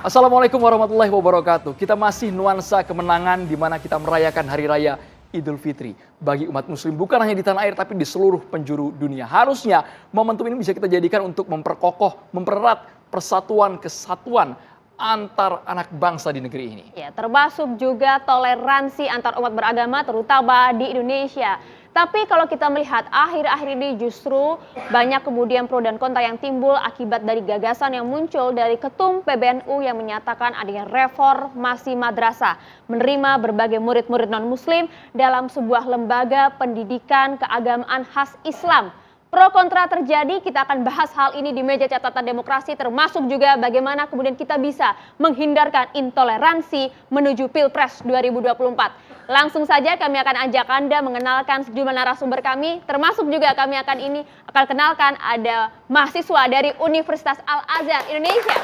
Assalamualaikum warahmatullahi wabarakatuh. Kita masih nuansa kemenangan di mana kita merayakan Hari Raya Idul Fitri bagi umat muslim bukan hanya di tanah air tapi di seluruh penjuru dunia. Harusnya momentum ini bisa kita jadikan untuk memperkokoh, mempererat persatuan kesatuan antar anak bangsa di negeri ini. Ya, termasuk juga toleransi antar umat beragama terutama di Indonesia. Tapi kalau kita melihat akhir-akhir ini justru banyak kemudian pro dan kontra yang timbul akibat dari gagasan yang muncul dari Ketum PBNU yang menyatakan adanya reformasi madrasah, menerima berbagai murid-murid non-muslim dalam sebuah lembaga pendidikan keagamaan khas Islam. Pro kontra terjadi, kita akan bahas hal ini di meja catatan demokrasi, termasuk juga bagaimana kemudian kita bisa menghindarkan intoleransi menuju Pilpres 2024. Langsung saja kami akan ajak Anda mengenalkan sejumlah narasumber kami, termasuk juga kami akan kenalkan ada mahasiswa dari Universitas Al-Azhar Indonesia.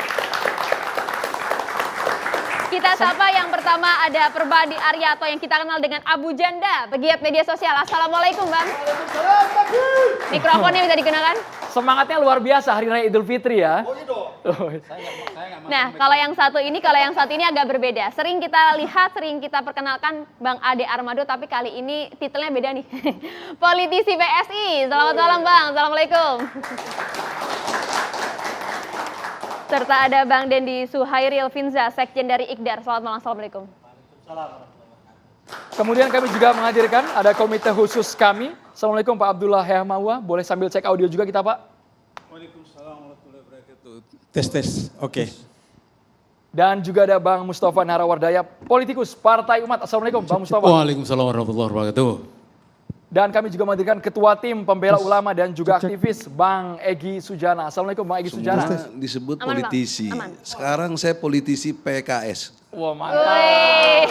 Kita sapa yang pertama ada Perbadi Aryato yang kita kenal dengan Abu Janda, pegiat media sosial. Assalamualaikum Bang. Mikrofonnya bisa digunakan. Semangatnya luar biasa Hari Raya Idul Fitri ya. Oh iya dong. Nah, kalau yang satu ini agak berbeda. Sering kita perkenalkan Bang Ade Armado, tapi kali ini titelnya beda nih. Politisi PSI. Selamat malam Bang. Assalamualaikum. Serta ada Bang Dendi Suhairil Finza, Sekjen dari IKDAR. Selamat malam, Assalamualaikum. Kemudian kami juga menghadirkan ada komite khusus kami. Assalamualaikum Pak Abdullah Hehmawa. Boleh sambil cek audio juga kita Pak. Waalaikumsalam warahmatullahi wabarakatuh. Tes, oke. Dan juga ada Bang Mustafa Narawardaya, politikus Partai Umat. Assalamualaikum Bang Mustafa. Waalaikumsalam warahmatullahi wabarakatuh. Dan kami juga menghadirkan Ketua Tim Pembela Ulama dan juga aktivis Bang Egy Sujana. Assalamualaikum Bang Egy Sujana. Semua disebut Aman, politisi. Aman. Sekarang saya politisi PKS. Wah mantap.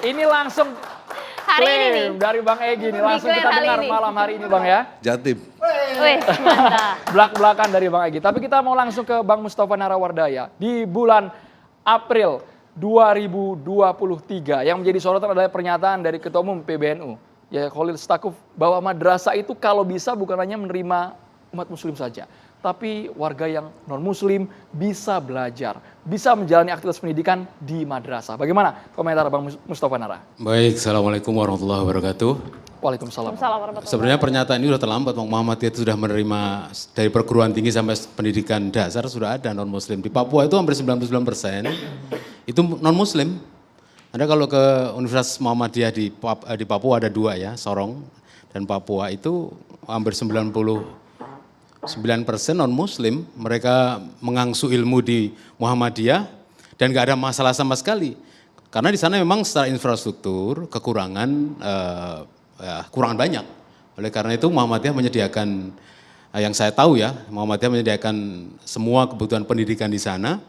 Ini langsung Hari ini nih. klaim dari Bang Egy nih. Langsung kita dengar malam hari ini Bang ya. Jatim. Wih, mantap. Belak-belakan dari Bang Egy. Tapi kita mau langsung ke Bang Mustafa Narawardaya. Di bulan April 2023 yang menjadi sorotan adalah pernyataan dari Ketua Umum PBNU. Ya Khalil Stakuf bahwa madrasah itu kalau bisa bukan hanya menerima umat muslim saja. Tapi warga yang non-muslim bisa belajar, bisa menjalani aktivitas pendidikan di madrasah. Bagaimana komentar Bang Mustafa Nara? Baik, Assalamualaikum warahmatullahi wabarakatuh. Waalaikumsalam. Sebenarnya pernyataan ini sudah terlambat, Muhammadiyah itu sudah menerima dari perguruan tinggi sampai pendidikan dasar sudah ada non-muslim. Di Papua itu hampir 99% itu non-muslim. Anda kalau ke Universitas Muhammadiyah di Papua ada dua ya, Sorong dan Papua itu hampir 99% non-muslim. Mereka mengangsu ilmu di Muhammadiyah dan gak ada masalah sama sekali. Karena di sana memang secara infrastruktur kekurangan banyak. Oleh karena itu Muhammadiyah menyediakan, yang saya tahu ya, Muhammadiyah menyediakan semua kebutuhan pendidikan di sana.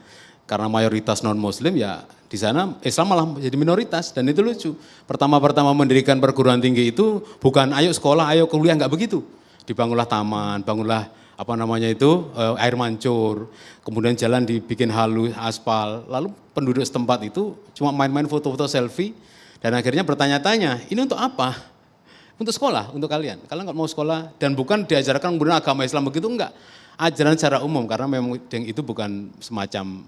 Karena mayoritas non-muslim ya di sana Islam malah jadi minoritas dan itu lucu. Pertama-pertama mendirikan perguruan tinggi itu bukan ayo sekolah, ayo kuliah, nggak begitu. Dibangunlah taman, bangunlah air mancur, kemudian jalan dibikin halus, aspal. Lalu penduduk setempat itu cuma main-main foto-foto selfie dan akhirnya bertanya-tanya, ini untuk apa? Untuk sekolah, untuk kalian. Kalian nggak mau sekolah dan bukan diajarkan kemudian agama Islam begitu, enggak. Ajaran secara umum karena memang itu bukan semacam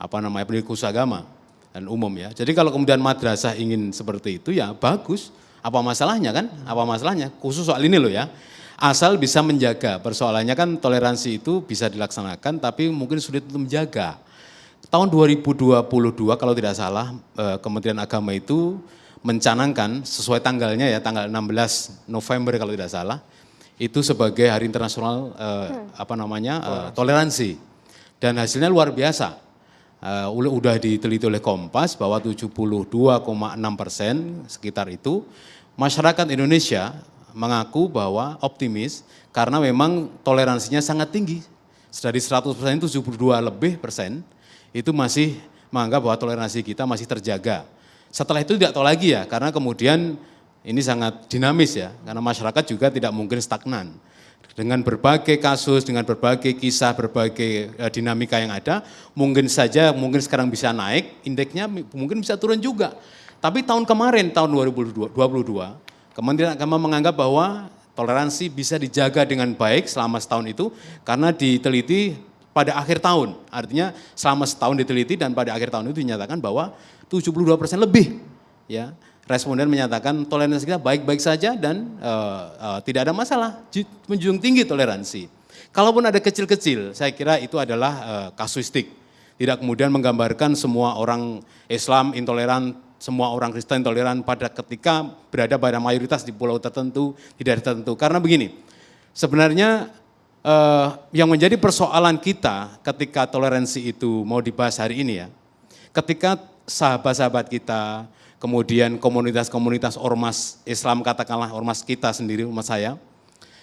pendidik khusus agama dan umum ya. Jadi kalau kemudian madrasah ingin seperti itu ya bagus. Apa masalahnya kan? Apa masalahnya? Khusus soal ini loh ya. Asal bisa menjaga. Persoalannya kan toleransi itu bisa dilaksanakan tapi mungkin sulit untuk menjaga. Tahun 2022 kalau tidak salah Kementerian Agama itu mencanangkan sesuai tanggalnya ya, tanggal 16 November kalau tidak salah. Itu sebagai Hari Internasional toleransi. Dan hasilnya luar biasa. Udah diteliti oleh Kompas bahwa 72,6% sekitar itu masyarakat Indonesia mengaku bahwa optimis karena memang toleransinya sangat tinggi. Dari 100% itu 72% itu masih menganggap bahwa toleransi kita masih terjaga. Setelah itu tidak tahu lagi ya karena kemudian ini sangat dinamis ya karena masyarakat juga tidak mungkin stagnan. Dengan berbagai kasus, dengan berbagai kisah, berbagai dinamika yang ada, mungkin sekarang bisa naik, indeksnya mungkin bisa turun juga. Tapi tahun kemarin, tahun 2022, Kementerian Agama menganggap bahwa toleransi bisa dijaga dengan baik selama setahun itu, karena diteliti pada akhir tahun. Artinya selama setahun diteliti dan pada akhir tahun itu dinyatakan bahwa 72% lebih ya responden menyatakan toleransi kita baik-baik saja dan tidak ada masalah, menjunjung tinggi toleransi. Kalaupun ada kecil-kecil, saya kira itu adalah kasuistik. Tidak kemudian menggambarkan semua orang Islam intoleran, semua orang Kristen intoleran pada ketika berada pada mayoritas di pulau tertentu, tidak tertentu. Karena begini, sebenarnya yang menjadi persoalan kita ketika toleransi itu mau dibahas hari ini ya, ketika sahabat-sahabat kita, kemudian komunitas-komunitas ormas Islam, katakanlah ormas kita sendiri, ormas saya,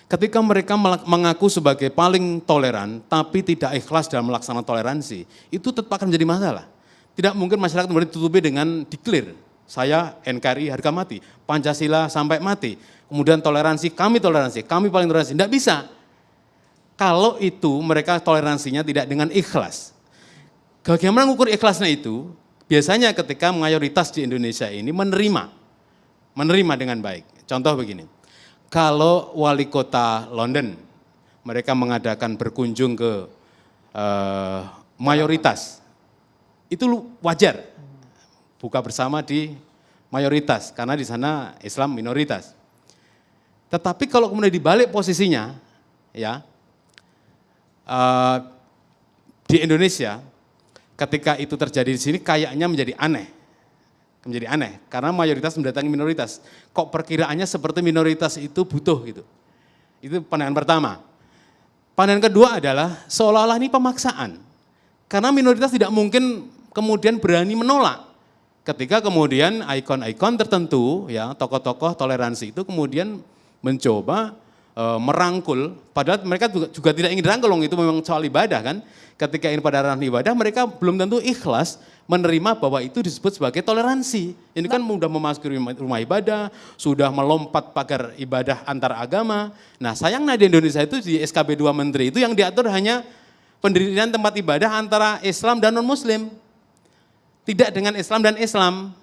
ketika mereka mengaku sebagai paling toleran, tapi tidak ikhlas dalam melaksanakan toleransi, itu tetap akan menjadi masalah. Tidak mungkin masyarakat kemudian ditutupi dengan declare, saya NKRI harga mati, Pancasila sampai mati, kemudian toleransi, kami paling toleransi, tidak bisa. Kalau itu mereka toleransinya tidak dengan ikhlas. Bagaimana mengukur ikhlasnya itu? Biasanya ketika mayoritas di Indonesia ini menerima dengan baik. Contoh begini. Kalau wali kota London, mereka mengadakan berkunjung ke mayoritas, itu wajar, buka bersama di mayoritas, karena di sana Islam minoritas. Tetapi kalau kemudian dibalik posisinya, ya di Indonesia, ketika itu terjadi di sini kayaknya menjadi aneh karena mayoritas mendatangi minoritas. Kok perkiraannya seperti minoritas itu butuh gitu. Itu pandangan pertama. Pandangan kedua adalah seolah-olah ini pemaksaan. Karena minoritas tidak mungkin kemudian berani menolak. Ketika kemudian ikon-ikon tertentu ya, tokoh-tokoh toleransi itu kemudian mencoba merangkul, padahal mereka juga tidak ingin dirangkul, itu memang soal ibadah kan. Ketika ini pada ranah ibadah, mereka belum tentu ikhlas menerima bahwa itu disebut sebagai toleransi. Ini kan sudah memasuki rumah ibadah, sudah melompat pagar ibadah antar agama. Nah sayangnya di Indonesia itu di SKB 2 Menteri itu yang diatur hanya pendirian tempat ibadah antara Islam dan non-Muslim. Tidak dengan Islam dan Islam.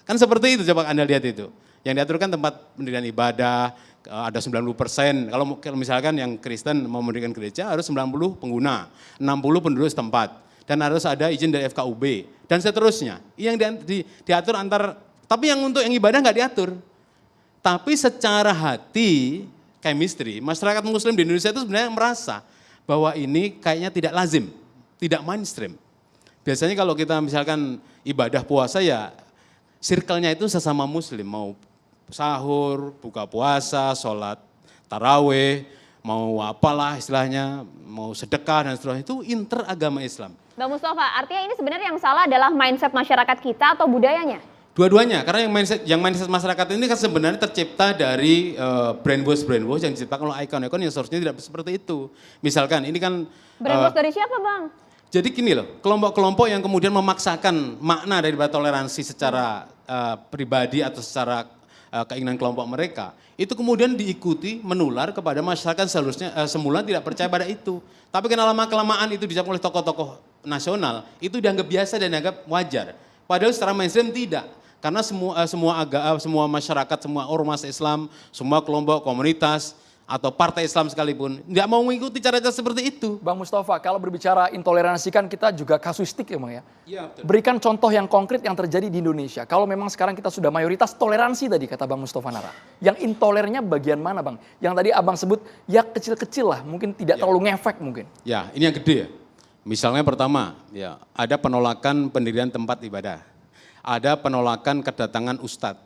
Kan seperti itu, coba Anda lihat itu. Yang diatur kan tempat pendirian ibadah, ada 90%, kalau misalkan yang Kristen mau mendirikan gereja harus 90 pengguna, 60 penduduk setempat, dan harus ada izin dari FKUB, dan seterusnya. Yang diatur tapi yang untuk yang ibadah nggak diatur. Tapi secara hati, chemistry, masyarakat muslim di Indonesia itu sebenarnya merasa bahwa ini kayaknya tidak lazim, tidak mainstream. Biasanya kalau kita misalkan ibadah puasa ya, circle-nya itu sesama muslim, mau sahur, buka puasa, sholat taraweh, mau apalah istilahnya, mau sedekah dan seterusnya, itu interagama Islam. Bang Mustafa, artinya ini sebenarnya yang salah adalah mindset masyarakat kita atau budayanya? Dua-duanya, karena yang mindset masyarakat ini kan sebenarnya tercipta dari brainwash yang diciptakan oleh ikon-ikon yang seharusnya tidak seperti itu. Misalkan ini kan brainwash dari siapa Bang? Jadi gini loh, kelompok-kelompok yang kemudian memaksakan makna daripada toleransi secara pribadi atau secara keinginan kelompok mereka, itu kemudian diikuti, menular kepada masyarakat seharusnya semula tidak percaya pada itu. Tapi karena lama-kelamaan itu dicapai oleh tokoh-tokoh nasional, itu dianggap biasa dan dianggap wajar. Padahal secara mainstream tidak. Karena semua masyarakat, semua ormas Islam, semua kelompok komunitas, atau partai Islam sekalipun, nggak mau mengikuti cara-cara seperti itu. Bang Mustafa, kalau berbicara intoleransi kan kita juga kasuistik ya Bang ya? Iya, betul. Berikan contoh yang konkret yang terjadi di Indonesia. Kalau memang sekarang kita sudah mayoritas toleransi tadi kata Bang Mustafa Nara. Yang intolernya bagian mana Bang? Yang tadi Abang sebut ya kecil-kecil lah, mungkin tidak terlalu ngefek mungkin. Ya, ini yang gede ya. Misalnya pertama, ya ada penolakan pendirian tempat ibadah. Ada penolakan kedatangan ustadz.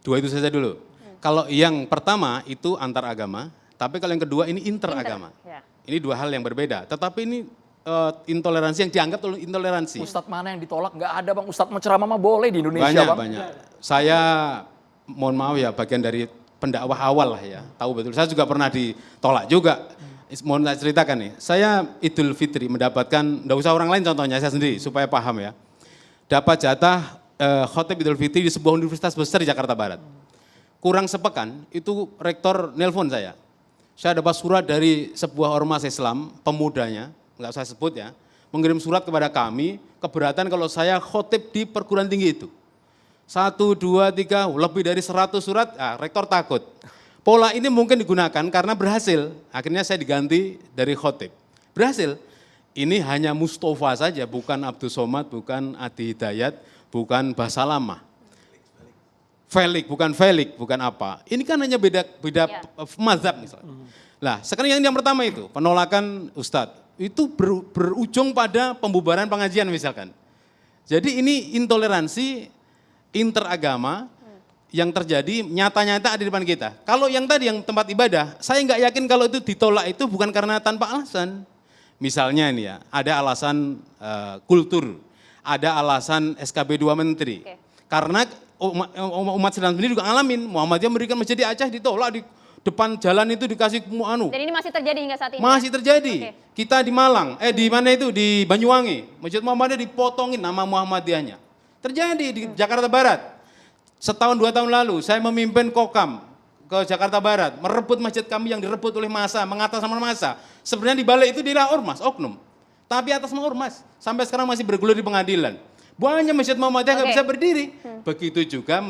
Dua itu saja dulu. Kalau yang pertama itu antar agama, tapi kalau yang kedua ini interagama. Ya. Ini dua hal yang berbeda. Tetapi ini intoleransi yang dianggap intoleransi. Ustadz mana yang ditolak? Nggak ada Bang, ustadz mau ceramah mah boleh di Indonesia Bang. Banyak. Saya mohon maaf ya bagian dari pendakwah awal lah ya. Tahu betul, saya juga pernah ditolak juga. Mohon saya ceritakan nih, saya Idul Fitri mendapatkan, enggak usah orang lain contohnya, saya sendiri supaya paham ya. Dapat jatah khotib Idul Fitri di sebuah universitas besar di Jakarta Barat. Kurang sepekan, itu rektor nelpon saya. Saya dapat surat dari sebuah ormas Islam, pemudanya, enggak saya sebut ya, mengirim surat kepada kami, keberatan kalau saya khotib di perguruan tinggi itu. 1, 2, 3, lebih dari 100 surat, rektor takut. Pola ini mungkin digunakan karena berhasil, akhirnya saya diganti dari khotib. Berhasil. Ini hanya Mustafa saja, bukan Abdul Somad, bukan Adi Hidayat, bukan Basalamah. Felix, bukan apa. Ini kan hanya beda mazhab misalnya. Nah, sekarang yang pertama itu, penolakan Ustadz. Itu berujung pada pembubaran pengajian misalkan. Jadi ini intoleransi interagama yang terjadi nyata-nyata ada di depan kita. Kalau yang tadi yang tempat ibadah, saya nggak yakin kalau itu ditolak itu bukan karena tanpa alasan. Misalnya ini ya, ada alasan kultur, ada alasan SKB 2 Menteri. Oke. Karena umat Islam sendiri juga ngalamin, Muhammadiyah memberikan masjid di Aceh ditolak, di depan jalan itu dikasih Dan ini masih terjadi hingga saat ini? Masih terjadi. Oke. Kita di Malang, di mana itu, di Banyuwangi, Masjid Muhammadiyah dipotongin nama Muhammadiyahnya. Terjadi di Jakarta Barat. Setahun 2 tahun lalu saya memimpin Kokam ke Jakarta Barat, merebut masjid kami yang direbut oleh massa, mengatasnamakan massa. Sebenarnya di balik itu dia ormas, oknum. Tapi atas nama ormas, sampai sekarang masih bergulir di pengadilan. Banyak masjid Muhammadiyah nggak bisa berdiri. Begitu juga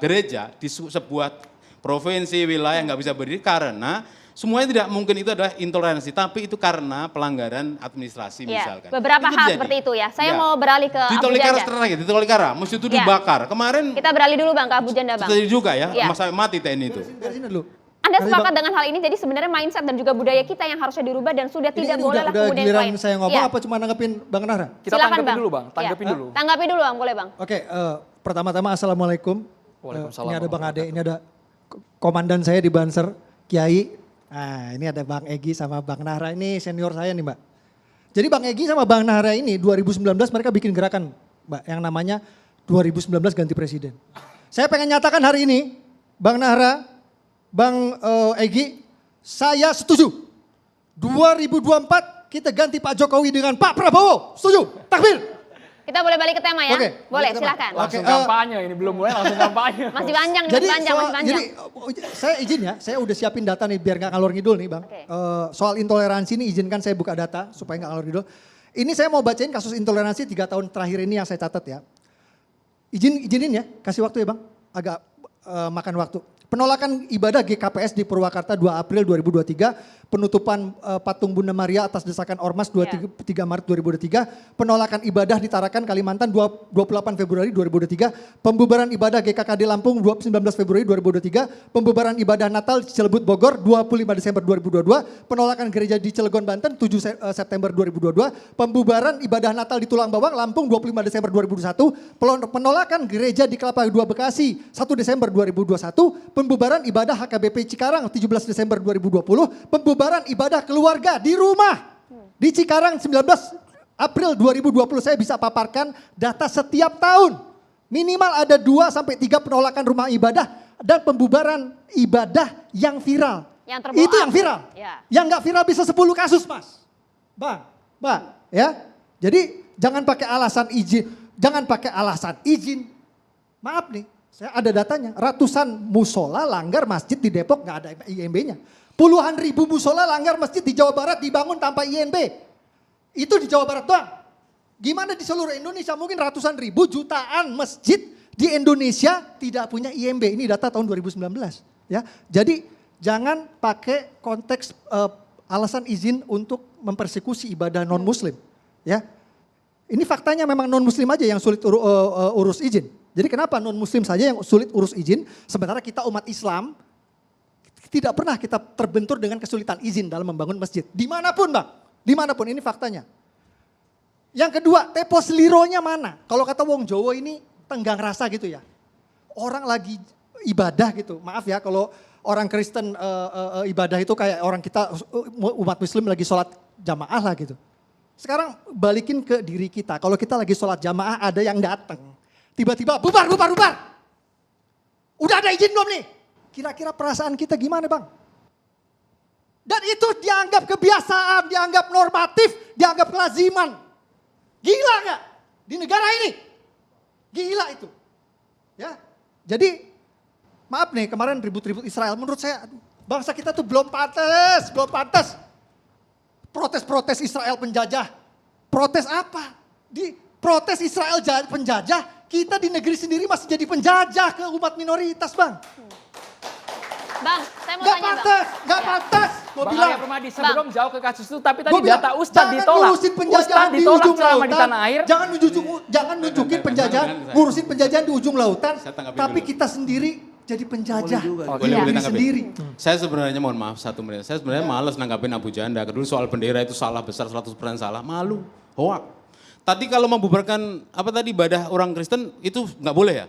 gereja di sebuah provinsi, wilayah nggak bisa berdiri karena semuanya tidak mungkin itu adalah intoleransi, tapi itu karena pelanggaran administrasi misalkan. Beberapa itu hal terjadi. seperti itu ya. Saya mau beralih ke di Abu Tolikara Janda. terakhir, di Tolikara, masjid itu dibakar. Kemarin Kita beralih dulu Bang ke Abu Janda Bang. terjadi juga ya, Iya. masa mati TNI itu. Dari sini dulu. Anda Dari sepakat Bang- dengan hal ini, jadi sebenarnya mindset dan juga budaya kita yang harusnya dirubah dan sudah tidak ini boleh lah udah kemudian giliran lain. saya ngomong Iya. apa cuma nanggepin Bang Nahra? Kita Silakan, tanggapin dulu Bang, Iya. tanggapin dulu. Tanggapi dulu Bang, boleh Bang. Oke, pertama-tama Assalamualaikum. Waalaikumsalam Ini ada Bang Ade, warahmatullahi ini ada komandan saya di Banser, Kiai. Nah ini ada Bang Egi sama Bang Nahra, ini senior saya nih Mbak. Jadi Bang Egi sama Bang Nahra ini 2019 mereka bikin gerakan Mbak yang namanya 2019 ganti presiden. Saya pengen nyatakan hari ini, Bang Nahra, Bang Egi, saya setuju. 2024 kita ganti Pak Jokowi dengan Pak Prabowo. Setuju? Takbir. Kita boleh balik ke tema ya? Oke, Boleh, balik ke tema. silakan. Langsung Oke, kampanye, ini belum mulai langsung kampanye. Masih panjang, Jadi, masih panjang. jadi saya izin ya, saya udah siapin data nih biar nggak ngalor ngidul nih Bang. Oke. Soal intoleransi ini izinkan saya buka data supaya nggak ngalor ngidul. Ini saya mau bacain kasus intoleransi 3 tahun terakhir ini yang saya catat ya. Izinin ya, kasih waktu ya Bang, agak makan waktu. Penolakan ibadah GKPS di Purwakarta 2 April 2023, penutupan patung Bunda Maria atas desakan Ormas 23 Maret 2023, penolakan ibadah di Tarakan Kalimantan 28 Februari 2023, pembubaran ibadah GKKD Lampung 19 Februari 2023, pembubaran ibadah Natal di Cilebut Bogor 25 Desember 2022, penolakan gereja di Cilegon Banten 7 September 2022, pembubaran ibadah Natal di Tulang Bawang Lampung 25 Desember 2021, penolakan gereja di Kelapa II Bekasi 1 Desember 2021, pembubaran ibadah HKBP Cikarang 17 Desember 2020, pembubaran ibadah keluarga di rumah di Cikarang 19 April 2020. Saya bisa paparkan data setiap tahun. Minimal ada 2 sampai 3 penolakan rumah ibadah dan pembubaran ibadah yang viral. Yang terbawa Itu yang viral. Ya. Yang nggak viral bisa 10 kasus, Mas. Bang, ya. Jadi jangan pakai alasan izin. Maaf nih, saya ada datanya. Ratusan musola langgar masjid di Depok nggak ada IMB-nya. Puluhan ribu musola langgar masjid di Jawa Barat dibangun tanpa INB. Itu di Jawa Barat doang. Gimana di seluruh Indonesia? Mungkin ratusan ribu, jutaan masjid di Indonesia tidak punya INB. Ini data tahun 2019. Ya, jadi jangan pakai konteks alasan izin untuk mempersekusi ibadah non Muslim. Ya, ini faktanya memang non Muslim aja yang sulit urus izin. Jadi kenapa non Muslim saja yang sulit urus izin, sementara kita umat Islam tidak pernah kita terbentur dengan kesulitan izin dalam membangun masjid. Dimanapun Bang, dimanapun, ini faktanya. Yang kedua, tempo selironya mana? Kalau kata wong Jawa ini tenggang rasa gitu ya. Orang lagi ibadah gitu, maaf ya kalau orang Kristen ibadah itu kayak orang kita umat Muslim lagi sholat jamaah lah gitu. Sekarang balikin ke diri kita, kalau kita lagi sholat jamaah ada yang datang. Tiba-tiba bubar. Udah ada izin belum nih? Kira-kira perasaan kita gimana Bang? Dan itu dianggap kebiasaan, dianggap normatif, dianggap kelaziman. Gila gak? Di negara ini. Gila itu. Ya, jadi maaf nih kemarin ribut-ribut Israel. Menurut saya bangsa kita tuh belum pantas. Protes-protes Israel penjajah. Protes apa? Di protes Israel penjajah, kita di negeri sendiri masih jadi penjajah ke umat minoritas Bang. Bang, saya mau Gak tanya Bang. pantas, gak pantas. Gua Bang bilang, Arya Permadi sebelum jauh ke kasus itu, tapi tadi Gua bilang, data Ustadz jangan ditolak. ngurusin penjajahan Ustadz di ditolak ujung selama di lautan. tanah air. Jangan nunjukin penjajahan, ngurusin penjajahan di ujung lautan. Saya tanggapin Tapi dulu. kita sendiri jadi penjajah. Boleh Diri tanggapin? sendiri. Saya sebenarnya mohon maaf 1 menit. Saya sebenarnya malas nanggapin Abu Janda. Kedua soal bendera itu salah besar 100% salah. Malu, hoak. Tadi kalau membubarkan ibadah orang Kristen itu nggak boleh ya?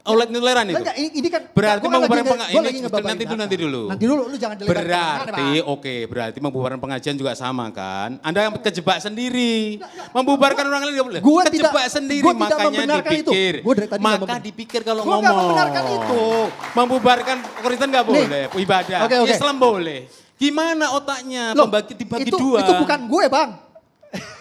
Aulat intoleran itu. Enggak, ini kan Berarti gua kan membubarkan lagi- pengajian gua lagi ngebabain nanti dulu. Nanti dulu, lu jangan delebar Berarti berarti membubarkan pengajian juga sama kan? Anda kejebak sendiri. Membubarkan orang lain nggak boleh. Gua Kejebak tidak- sendiri gua tidak makanya membenarkan itu. dipikir. Gua dari tadi nggak Maka memben- dipikir kalau Gua ngomong. nggak membenarkan itu. Membubarkan Kristen nggak boleh, ibadah. Oke, oke. Islam boleh. Gimana otaknya Loh, dibagi itu, dua? Itu bukan gue, Bang.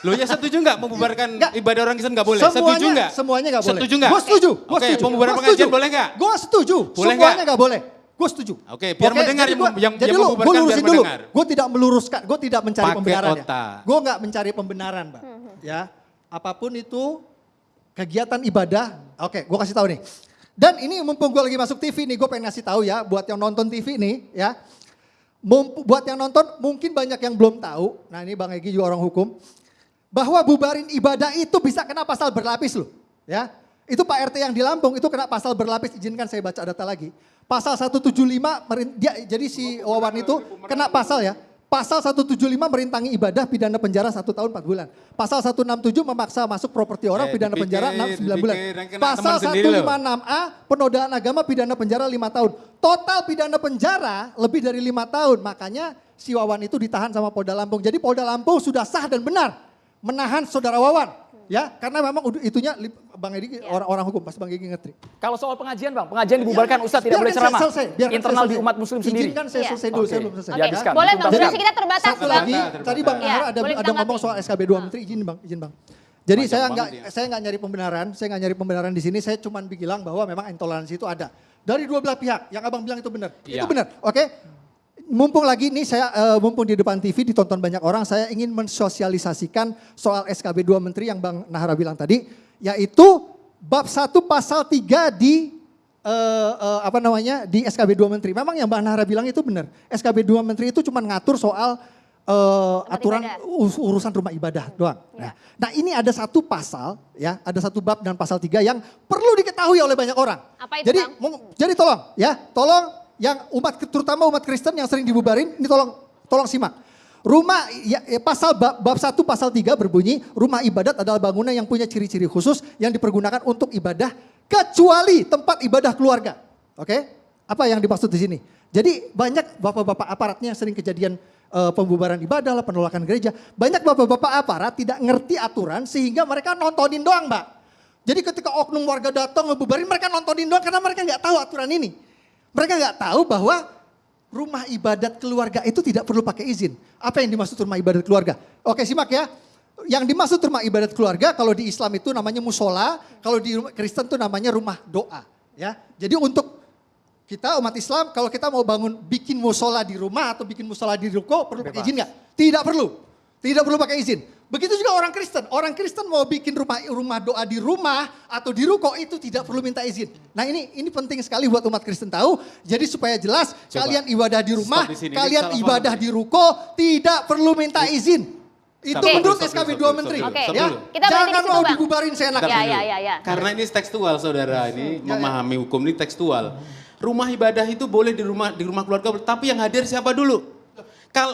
Loh ya setuju nggak membubarkan Nggak. ibadah orang Kristen nggak boleh? Setuju nggak? Semuanya nggak boleh. Setuju nggak? Gue setuju. Gua Oke, setuju. pembubaran Gua pengajian setuju. boleh nggak? Gue setuju. Boleh Semuanya nggak? nggak boleh. Gue setuju. Oke, biar mendengar jadi yang jadi lu, membubarkan gue biar lurusin dulu. mendengar. Gue tidak meluruskan, gue tidak mencari Pakai pembenaran ya. otak. Gue nggak mencari pembenaran, Bang. Ya, apapun itu kegiatan ibadah. Oke, gue kasih tahu nih. Dan ini mumpung gue lagi masuk TV nih, gue pengen ngasih tahu ya buat yang nonton TV nih, ya. Buat yang nonton mungkin banyak yang belum tahu. Nah ini Bang Egy juga orang hukum. Bahwa bubarin ibadah itu bisa kena pasal berlapis loh. Ya, itu Pak RT yang di Lampung itu kena pasal berlapis. Izinkan saya baca data lagi. Pasal 175, jadi si Wawan itu kena pasal ya. Pasal 175 merintangi ibadah pidana penjara 1 tahun 4 bulan. Pasal 167 memaksa masuk properti orang pidana penjara 9 bulan. Pasal 156A penodaan agama pidana penjara 5 tahun. Total pidana penjara lebih dari 5 tahun. Makanya si Wawan itu ditahan sama Polda Lampung. Jadi Polda Lampung sudah sah dan benar menahan saudara Wawan, ya karena memang itunya Bang Egy orang hukum, pas Bang Egy ngerti. Kalau soal pengajian Bang, pengajian dibubarkan Ustadz tidak boleh ceramah. Internal di umat muslim sendiri. Izinkan saya selesai dulu, saya belum selesai. Ya, habiskan. Boleh Bang, Tuntaskan. durasi kita terbatas Satu Bang. lagi, tadi Bang Nahar ada boleh ngomong ditanggapi. soal SKB 2 Menteri, izin Bang. Jadi Panjang banget ya. saya nggak nyari pembenaran di sini, saya cuma bilang bahwa memang intoleransi itu ada. Dari dua belah pihak, yang Abang bilang itu benar. Iya. Itu benar, oke? Mumpung lagi nih mumpung di depan TV ditonton banyak orang, saya ingin mensosialisasikan soal SKB 2 Menteri yang Bang Nahara bilang tadi, yaitu bab 1 pasal 3 di di SKB 2 Menteri. Memang yang Bang Nahara bilang itu benar. SKB 2 Menteri itu cuma ngatur soal aturan urusan rumah ibadah doang. Nah, ini ada satu pasal ya, ada satu bab dan pasal 3 yang perlu diketahui oleh banyak orang. Apa itu, Bang? Jadi tolong yang terutama umat Kristen yang sering dibubarin, ini tolong simak. Rumah bab 1 pasal 3 berbunyi, rumah ibadat adalah bangunan yang punya ciri-ciri khusus yang dipergunakan untuk ibadah kecuali tempat ibadah keluarga. Oke? Apa yang dimaksud di sini? Jadi banyak bapak-bapak aparatnya yang sering kejadian pembubaran ibadah lah, penolakan gereja. Banyak bapak-bapak aparat tidak ngerti aturan sehingga mereka nontonin doang, Mbak. Jadi ketika oknum warga datang ngebubarin, mereka nontonin doang karena mereka nggak tahu aturan ini. Mereka nggak tahu bahwa rumah ibadat keluarga itu tidak perlu pakai izin. Apa yang dimaksud rumah ibadat keluarga? Oke, simak ya. Yang dimaksud rumah ibadat keluarga kalau di Islam itu namanya musola, kalau di Kristen itu namanya rumah doa. Ya, jadi untuk kita umat Islam kalau kita mau bikin musola di rumah atau bikin musola di ruko perlu pakai izin nggak? Tidak perlu. Tidak perlu pakai izin. Begitu juga orang Kristen. Orang Kristen mau bikin rumah doa di rumah atau di ruko itu tidak perlu minta izin. Nah ini penting sekali buat umat Kristen tahu. Jadi supaya jelas kalian ibadah di rumah, kalian ibadah di ruko tidak perlu minta izin. Itu menurut SKB 2 Menteri. Oke, Ya. kita berhenti Jangan di situ, mau Bang. dibubarin seenaknya. Ya. Karena ini tekstual saudara, ini memahami hukum ini tekstual. Rumah ibadah itu boleh di rumah keluarga, tapi yang hadir siapa dulu?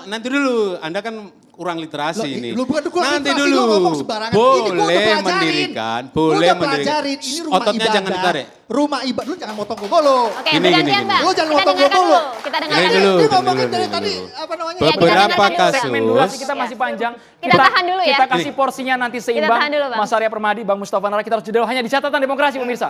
Nanti dulu, Anda kan kurang literasi ini. Bukan kurang Nanti literasi, dulu, lu ngomong sembarangan. Ini gua udah boleh pelajarin. mendirikan, Gua boleh udah mendirikan. pelajarin, ini rumah Ototnya ibadah. jangan ditarik. Rumah ibadah, lu jangan motong gua dulu. Oke, Gini, bergantian gini. Bang. Lu jangan Kita motong gua dengarkan dulu. dulu. Kita dengarkan Gini dulu. dulu. Ini ngomongin dari dulu. tadi, apa namanya? Ya, kita Beberapa dengarkan dulu. kasus. Segmen durasi kita masih panjang. Kita tahan dulu ya. Kita kasih porsinya nanti seimbang. tahan dulu, Bang. Mas Arya Permadi, Bang Mustafa Nara, kita harus jeda hanya di catatan demokrasi pemirsa.